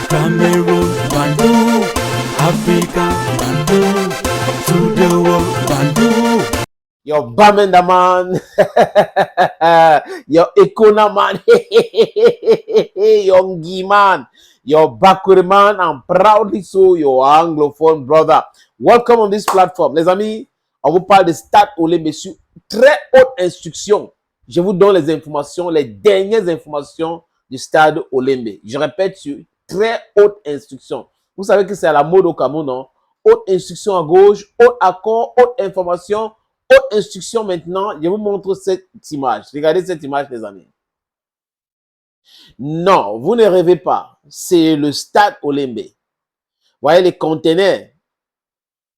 Cameroon, Bandung, Africa, Bandung, to the world, Bandung. Your Bamenda man, your Ekona man, your Ngi man, your Bakuri man, and proudly so your anglophone brother. Welcome on this platform. Les amis, on vous parle de Stade Olembe sur très haute instruction. Je vous donne les informations, les dernières informations du Stade Olembe. Je répète, sur très haute instruction. Vous savez que c'est à la mode au Cameroun, non? Haute instruction à gauche, haute accord, haute information. Autre instruction maintenant, je vous montre cette image. Regardez cette image, les amis. Non, vous ne rêvez pas. C'est le Stade Olembe. Vous voyez les conteneurs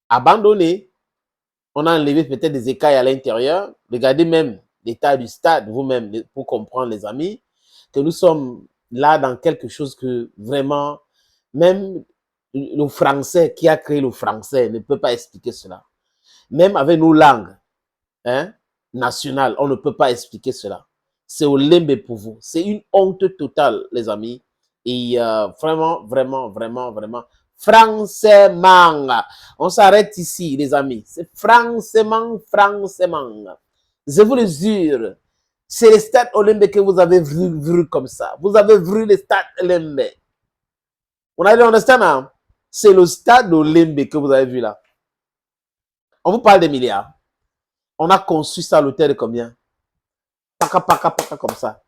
abandonnés. On a enlevé peut-être des écailles à l'intérieur. Regardez même l'état du stade, vous-même, pour comprendre, les amis, que nous sommes là dans quelque chose que vraiment, même le français qui a créé le français ne peut pas expliquer cela. Même avec nos langues nationales, on ne peut pas expliquer cela. C'est Olembe pour vous. C'est une honte totale, les amis. Et vraiment, franchement, on s'arrête ici, les amis. C'est franchement. Je vous le jure, c'est le stade Olembe que vous avez vu comme ça. Vous avez vu le stade Olembe. On a dit, understand, c'est le stade Olembe que vous avez vu là. On vous parle des milliards. On a conçu ça à l'hôtel de combien? Paka, comme ça.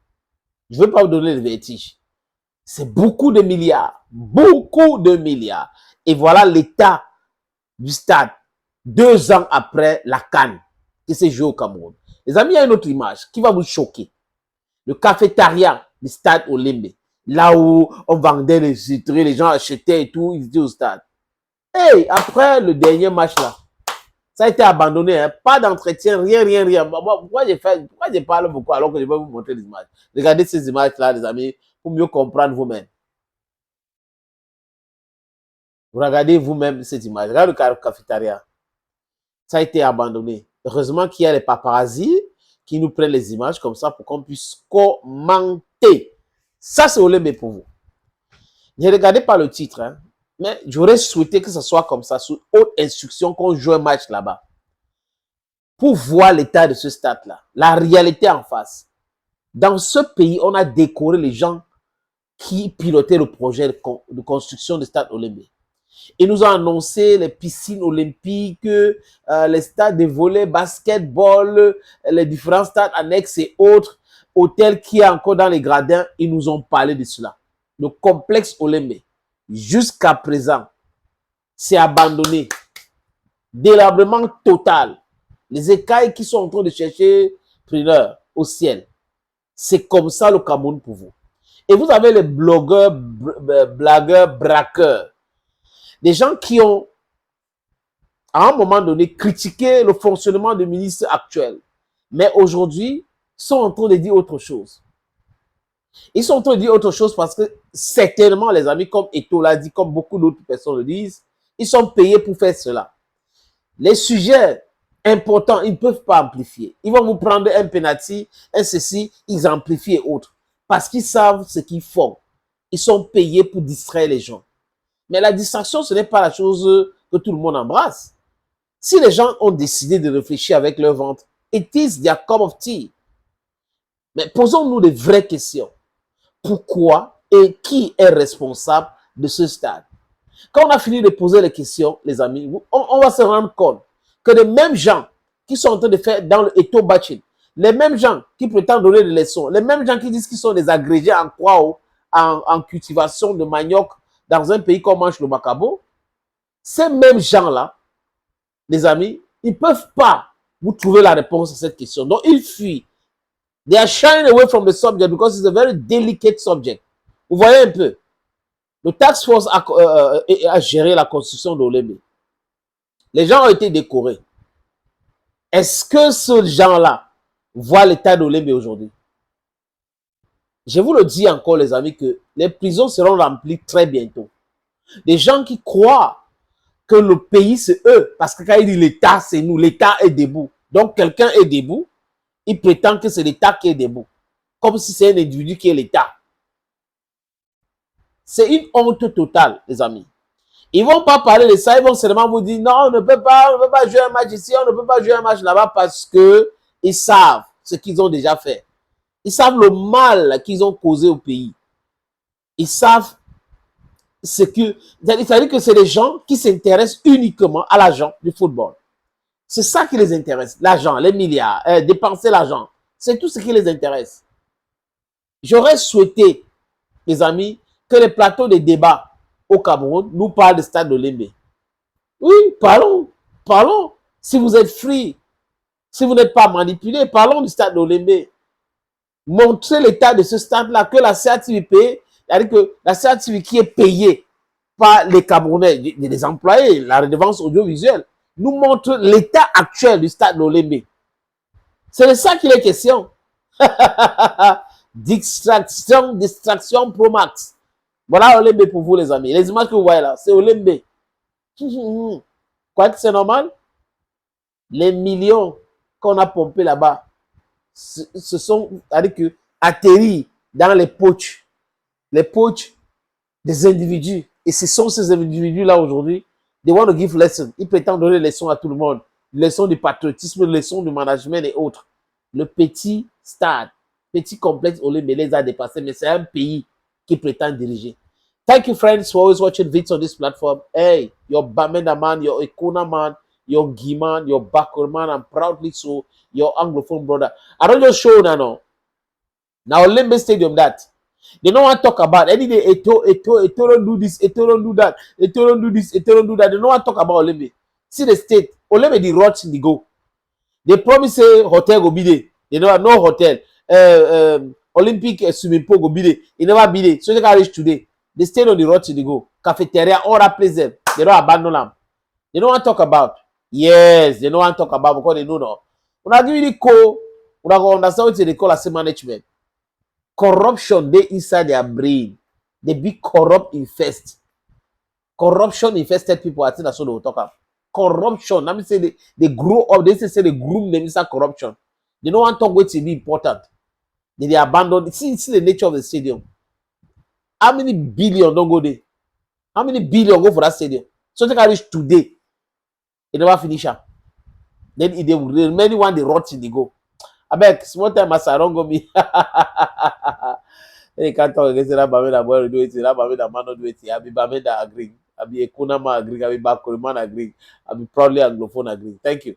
Je ne veux pas vous donner le vertige. C'est beaucoup de milliards. Beaucoup de milliards. Et voilà l'état du stade 2 ans après la CAN qui s'est jouée au Cameroun. Les amis, il y a une autre image qui va vous choquer. Le cafétéria du stade Olembe. Là où on vendait les citrons, les gens achetaient et tout, ils étaient au stade. Et après le dernier match là, ça a été abandonné, hein? Pas d'entretien, rien. Pourquoi je parle beaucoup alors que je vais vous montrer les images? Regardez ces images-là, les amis, pour mieux comprendre vous-même. Vous regardez vous-même cette image. Regardez le cafétéria. Ça a été abandonné. Heureusement qu'il y a les paparazzis qui nous prennent les images comme ça pour qu'on puisse commenter. Ça, c'est Olembe pour vous. Ne regardez pas le titre, hein? Mais j'aurais souhaité que ce soit comme ça, sous haute instruction, qu'on joue un match là-bas. Pour voir l'état de ce stade-là, la réalité en face. Dans ce pays, on a décoré les gens qui pilotaient le projet de construction du stade Olembe. Ils nous ont annoncé les piscines olympiques, les stades de volley, basketball, les différents stades annexes et autres, hôtels qui est encore dans les gradins. Ils nous ont parlé de cela. Le complexe Olembe, jusqu'à présent, c'est abandonné. Délabrement total. Les écailles qui sont en train de chercher preneur au ciel. C'est comme ça le Cameroun pour vous. Et vous avez les blogueurs, blagueurs, braqueurs. Des gens qui ont, à un moment donné, critiqué le fonctionnement du ministre actuel. Mais aujourd'hui, sont en train de dire autre chose. Ils sont en train de dire autre chose parce que certainement, les amis, comme Eto l'a dit, comme beaucoup d'autres personnes le disent, ils sont payés pour faire cela. Les sujets importants, ils ne peuvent pas amplifier. Ils vont vous prendre un penalty, un ceci, ils amplifient et autres. Parce qu'ils savent ce qu'ils font. Ils sont payés pour distraire les gens. Mais la distraction, ce n'est pas la chose que tout le monde embrasse. Si les gens ont décidé de réfléchir avec leur ventre, it is their cup of tea. Mais posons-nous de vraies questions. Pourquoi et qui est responsable de ce stade? Quand on a fini de poser les questions, les amis, on va se rendre compte que les mêmes gens qui sont en train de faire dans le Eto Bachin, les mêmes gens qui prétendent donner des leçons, les mêmes gens qui disent qu'ils sont des agrégés en quoi, en cultivation de manioc dans un pays comme mange le Macabo, ces mêmes gens-là, les amis, ils ne peuvent pas vous trouver la réponse à cette question. Donc, ils fuient. They are shying away from the subject because it's a very delicate subject. Vous voyez un peu. Le task force a géré la construction d'Olembe. Les gens ont été décorés. Est-ce que ces gens-là voient l'état d'Olembe aujourd'hui? Je vous le dis encore, les amis, que les prisons seront remplies très bientôt. Des gens qui croient que le pays, c'est eux. Parce que quand il dit l'État, c'est nous. L'État est debout. Donc, quelqu'un est debout. Il prétend que c'est l'État qui est debout. Comme si c'est un individu qui est l'État. C'est une honte totale, les amis. Ils vont pas parler de ça, ils vont seulement vous dire non, on ne peut pas jouer un match ici, on ne peut pas jouer un match là-bas parce que ils savent ce qu'ils ont déjà fait. Ils savent le mal qu'ils ont causé au pays. Ils savent ce que... C'est-à-dire que c'est des gens qui s'intéressent uniquement à l'argent du football. C'est ça qui les intéresse. L'argent, les milliards, dépenser l'argent. C'est tout ce qui les intéresse. J'aurais souhaité, les amis, que les plateaux de débat au Cameroun nous parlent du stade de Lembe. Oui, parlons. Parlons. Si vous êtes free, si vous n'êtes pas manipulé, parlons du stade de Lembe. Montrez l'état de ce stade-là, que la CATV, c'est-à-dire que la CATV qui est payée par les Camerounais, les employés, la redevance audiovisuelle, nous montre l'état actuel du stade de Lembe. C'est de ça qu'il est question. Distraction Pro Max. Voilà Olembe pour vous, les amis. Les images que vous voyez là, c'est Olembe. Quoi que c'est normal? Les millions qu'on a pompés là-bas, ce sont, c'est-à-dire que, atterris dans les poches des individus. Et ce sont ces individus-là aujourd'hui, they want to give lessons. Ils prétendent donner des leçons à tout le monde. Leçons du patriotisme, leçons du management et autres. Le petit stade, petit complexe Olembe les a dépassés, mais c'est un pays qui prétend diriger. Thank you, friends, for always watching videos on this platform. Hey, your Bamenda man, your Ekuna man, your Giman, your Bakor man, I'm proudly so your Anglophone brother. I don't just show now. Now Olembe Stadium that. They don't want to talk about any day. Eto don't do this, Eto don't do that, Eto don't do this, Eto don't do that. They don't want to talk about Olembe. See the state. Olembe the rot in the go. They promise say hotel go be there. They don't have no hotel. Olympic swimming pool go be there. It never be there. So they can reach today. They stayed on the road to the go. Cafeteria, all that place them. They don't abandon them. They don't want to talk about. Yes, they don't want to talk about because they know no. When I give you the call, when I go understand what they call as management. Corruption they inside their brain. They be corrupt infest. Corruption infested people. I think that's what they will talk about. Corruption. Let me say they grow up. They say they groom them inside corruption. They don't want to talk what to be important. They abandon. See the nature of the stadium. How many billion don't go there? How many billion go for that stadium? So they can reach today. It never finish up. Then the remaining one they rot in the go. I beg small time as I don't go me. They can't talk against that Bamenda boy do it. That Bamenda man do it. I be Bamenda agree. I be Ekuna man agree. I be Bakori man agree. I be proudly Anglophone agree. Thank you.